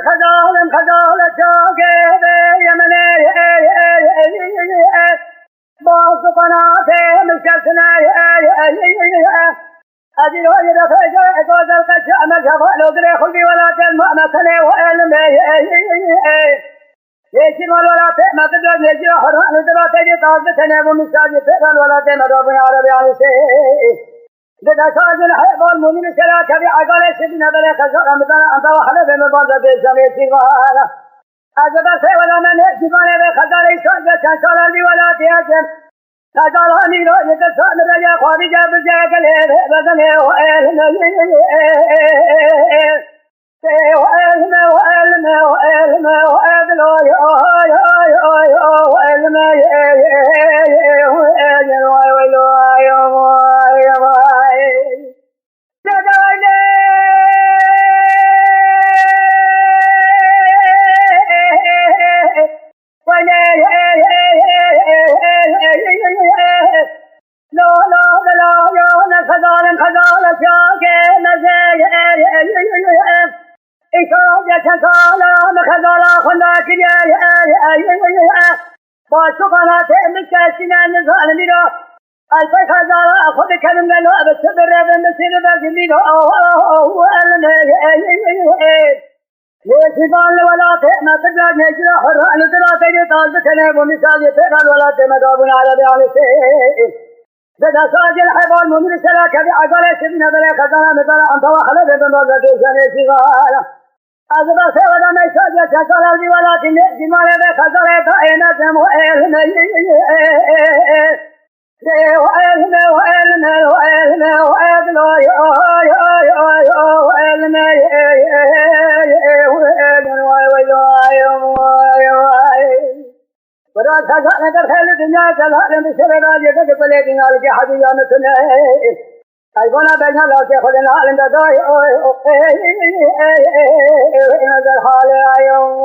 خزال خزال شاگرد یمنه باز قنات مشتنا أدين هاي رفاجة أجوز القش أمر لو دري خلبي ولا تلمع مكانه وعلم يشيل ولا تما تدرج يجي حرام تبى تجي تاج تنام ومساج تفعل ولا تما ربنا عربي على شيء إذا ساج الحيوان مؤمن سلا كبي عقال سيدنا بلا خزر مثلا أنت وحده بما بعد بيسام يسيقها أجب سوى ولا من يسيقان بخزر يسوع كان لي ولا تيجن خزراني رو يتسام رجع خارج برجع كله بدنه وعلم باشقنا تمسكنا نزالنا الفك هذا أخذ كلام لا بس برد مسير بجميله يشيبان ولا تما تجا نجرا حر نجرا تجي تاز تنه ومثال يفعل ولا تما دابنا على على شيء ذا ساج الحيوان مؤمن سلا كذا عقل سيدنا بلا خزانه مثلا أنت وحده بما ذا شيء أجب سوى ما يسوي كسر الدي ولا تنجمال بخزر كائنا جم وعلم وعلم وعلم وعلم وعدل وعلم ولا تزال تدخل الدنيا كالهرم بسبب راجعك بلادنا لك حبيبنا مثله أيقنا بين الله تأخذنا على الداي هذا الحال يوم